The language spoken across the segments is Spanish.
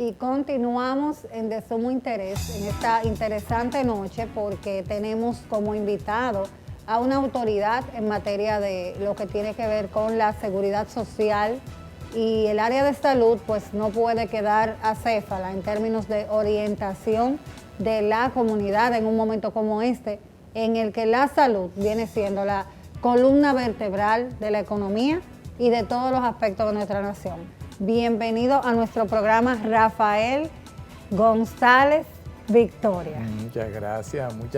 Y continuamos de sumo interés en esta interesante noche porque tenemos como invitado a una autoridad en materia de lo que tiene que ver con la seguridad social, y el área de salud pues no puede quedar acéfala en términos de orientación de la comunidad en un momento como este, en el que la salud viene siendo la columna vertebral de la economía y de todos los aspectos de nuestra nación. Bienvenido a nuestro programa, Rafael González Victoria. Muchas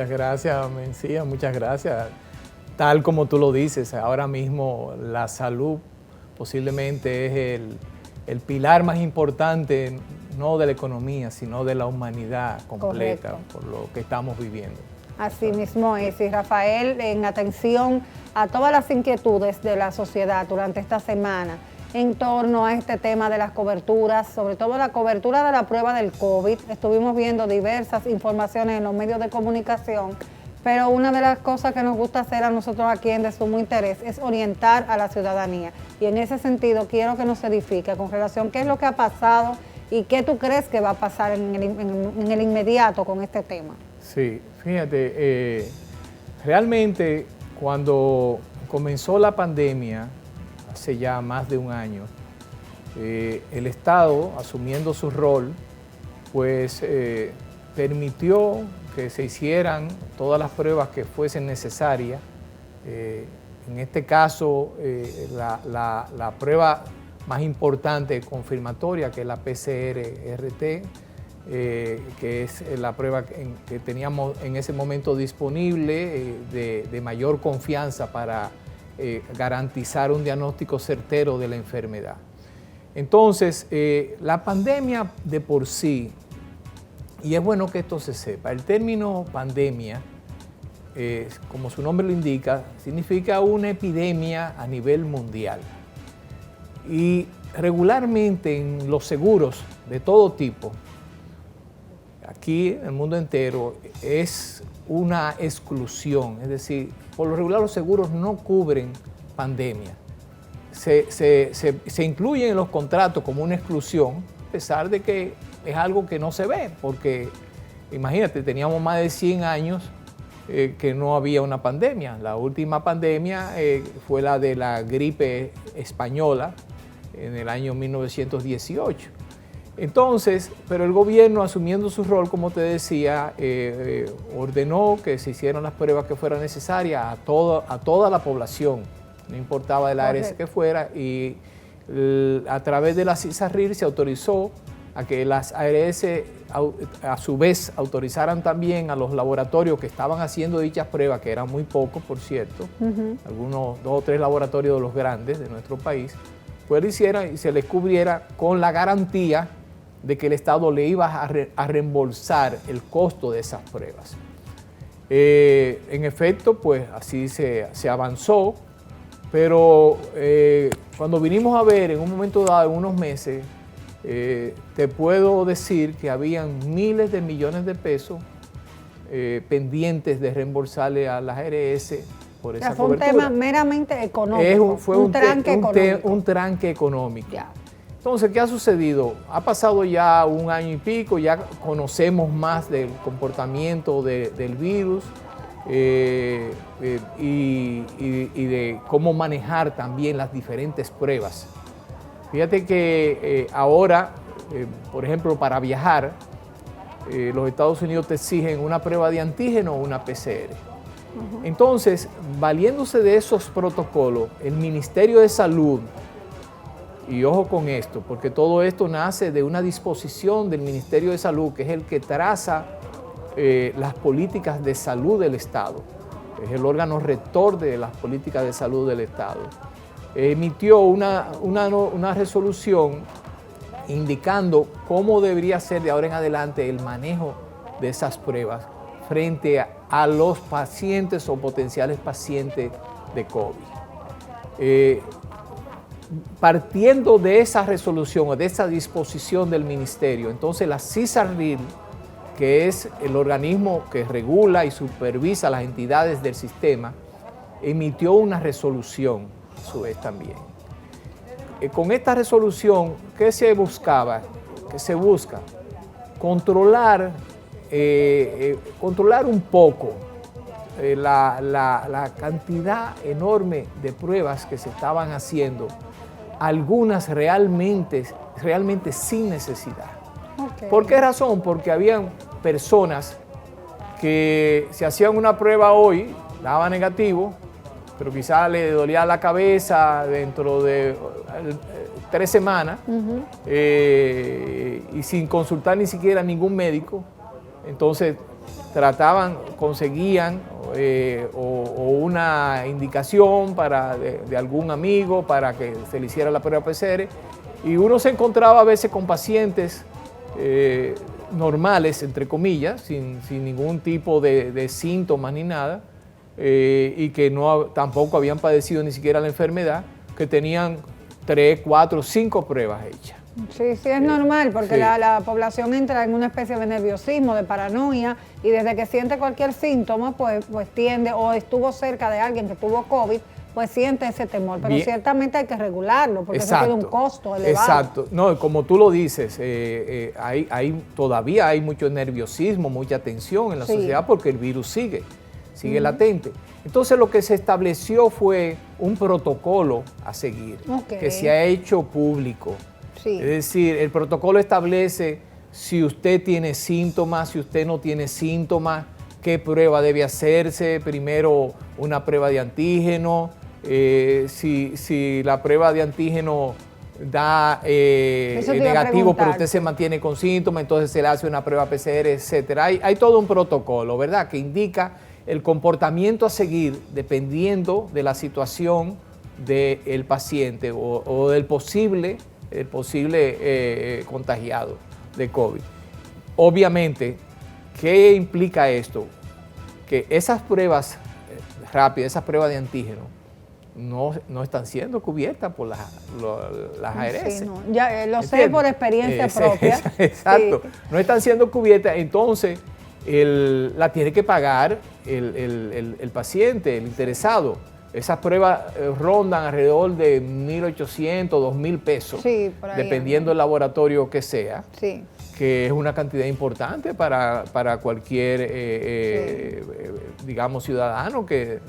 gracias, Mencía, muchas gracias. Tal como tú lo dices, ahora mismo la salud posiblemente es el pilar más importante, no de la economía, sino de la humanidad completa. Correcto. Por lo que estamos viviendo. Así mismo es, y Rafael, en atención a todas las inquietudes de la sociedad durante esta semana, en torno a este tema de las coberturas, sobre todo la cobertura de la prueba del COVID. Estuvimos viendo diversas informaciones en los medios de comunicación, pero una de las cosas que nos gusta hacer a nosotros aquí en De Sumo Interés es orientar a la ciudadanía. Y en ese sentido quiero que nos edifique con relación a qué es lo que ha pasado y qué tú crees que va a pasar en el inmediato con este tema. Sí, fíjate, realmente cuando comenzó la pandemia, hace ya más de un año, el Estado, asumiendo su rol, pues permitió que se hicieran todas las pruebas que fuesen necesarias. En este caso, la prueba más importante confirmatoria, que es la PCR-RT, que es la prueba que teníamos en ese momento disponible, de mayor confianza para garantizar un diagnóstico certero de la enfermedad. Entonces, la pandemia de por sí, y es bueno que esto se sepa, el término pandemia, como su nombre lo indica, significa una epidemia a nivel mundial. Y regularmente en los seguros de todo tipo, aquí en el mundo entero, es una exclusión, es decir, por lo regular los seguros no cubren pandemia. Se incluyen en los contratos como una exclusión, a pesar de que es algo que no se ve, porque imagínate, teníamos más de 100 años que no había una pandemia. La última pandemia fue la de la gripe española en el año 1918. Entonces, pero el gobierno, asumiendo su rol, como te decía, ordenó que se hicieran las pruebas que fueran necesarias a toda la población, no importaba del ARS que fuera, y a través de la CISARRIL se autorizó a que las ARS a su vez autorizaran también a los laboratorios que estaban haciendo dichas pruebas, que eran muy pocos, por cierto, algunos 2 o 3 laboratorios de los grandes de nuestro país, pues lo hicieran y se les cubriera con la garantía de que el Estado le iba a reembolsar el costo de esas pruebas. En efecto, pues así se avanzó, pero cuando vinimos a ver en un momento dado, en unos meses, te puedo decir que habían miles de millones de pesos pendientes de reembolsarle a las ARS por esa cobertura. Fue un tema meramente económico, fue un tranque económico. Ya. Entonces, ¿qué ha sucedido? Ha pasado ya un año y pico, ya conocemos más del comportamiento del virus y de cómo manejar también las diferentes pruebas. Fíjate que ahora, por ejemplo, para viajar, los Estados Unidos te exigen una prueba de antígeno o una PCR. Entonces, valiéndose de esos protocolos, el Ministerio de Salud, y ojo con esto, porque todo esto nace de una disposición del Ministerio de Salud, que es el que traza las políticas de salud del Estado, es el órgano rector de las políticas de salud del Estado, emitió una resolución indicando cómo debería ser de ahora en adelante el manejo de esas pruebas frente a los pacientes o potenciales pacientes de COVID. Partiendo de esa resolución o de esa disposición del ministerio, entonces la CISARRIL, que es el organismo que regula y supervisa las entidades del sistema, emitió una resolución a su vez también. Con esta resolución, ¿qué se buscaba? que se busca? Controlar, controlar un poco la cantidad enorme de pruebas que se estaban haciendo, algunas realmente sin necesidad. Okay. ¿Por qué razón? Porque habían personas que se hacían una prueba hoy, daba negativo, pero quizás le dolía la cabeza dentro de 3 semanas, y sin consultar ni siquiera ningún médico. Entonces trataban, conseguían o una indicación de algún amigo para que se le hiciera la prueba PCR, y uno se encontraba a veces con pacientes normales, entre comillas, sin ningún tipo de síntomas ni nada, y que tampoco habían padecido ni siquiera la enfermedad, que tenían 3, 4, 5 pruebas hechas. Sí, sí, es normal, porque sí. la población entra en una especie de nerviosismo, de paranoia, y desde que siente cualquier síntoma, pues tiende, o estuvo cerca de alguien que tuvo COVID, pues siente ese temor. Pero ciertamente hay que regularlo, porque eso tiene un costo elevado. Exacto. No, como tú lo dices, todavía hay mucho nerviosismo, mucha tensión en la sociedad, porque el virus sigue latente. Entonces lo que se estableció fue un protocolo a seguir, que se ha hecho público. Sí. Es decir, el protocolo establece si usted tiene síntomas, si usted no tiene síntomas, qué prueba debe hacerse, primero una prueba de antígeno, si la prueba de antígeno da negativo, pero usted se mantiene con síntomas, entonces se le hace una prueba PCR, etc. Hay todo un protocolo, ¿verdad?, que indica el comportamiento a seguir dependiendo de la situación del paciente o del posible contagiado de COVID. Obviamente, ¿qué implica esto? Que esas pruebas rápidas, esas pruebas de antígeno, no están siendo cubiertas por las ARS. Sí, no. Ya, lo sé por experiencia propia. Exacto, sí. No están siendo cubiertas, entonces la tiene que pagar el paciente, el interesado. Esas pruebas rondan alrededor de 1.800, 2.000 pesos, sí, por ahí, dependiendo del laboratorio que sea, sí, que es una cantidad importante para cualquier, digamos, ciudadano que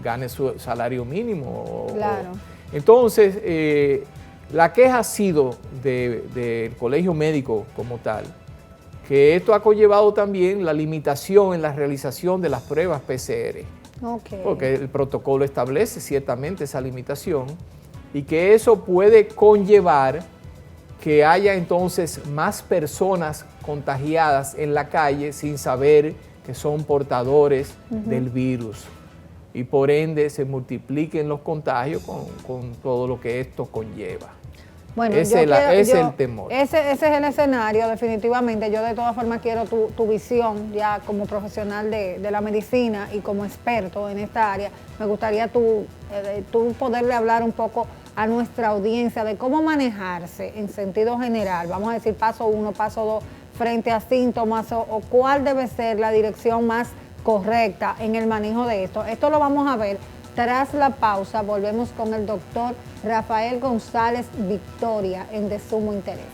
gane su salario mínimo. Claro. Entonces, la queja ha sido del Colegio Médico como tal, que esto ha conllevado también la limitación en la realización de las pruebas PCR. Okay. Porque el protocolo establece ciertamente esa limitación y que eso puede conllevar que haya entonces más personas contagiadas en la calle sin saber que son portadores del virus, y por ende se multipliquen los contagios con todo lo que esto conlleva. Bueno, ese es el temor. Ese es el escenario, definitivamente. Yo de todas formas quiero tu visión ya como profesional de la medicina y como experto en esta área. Me gustaría tú poderle hablar un poco a nuestra audiencia de cómo manejarse en sentido general. Vamos a decir paso 1, paso 2, frente a síntomas o cuál debe ser la dirección más correcta en el manejo de esto. Esto lo vamos a ver tras la pausa. Volvemos con el doctor Rafael González Victoria en De Sumo Interés.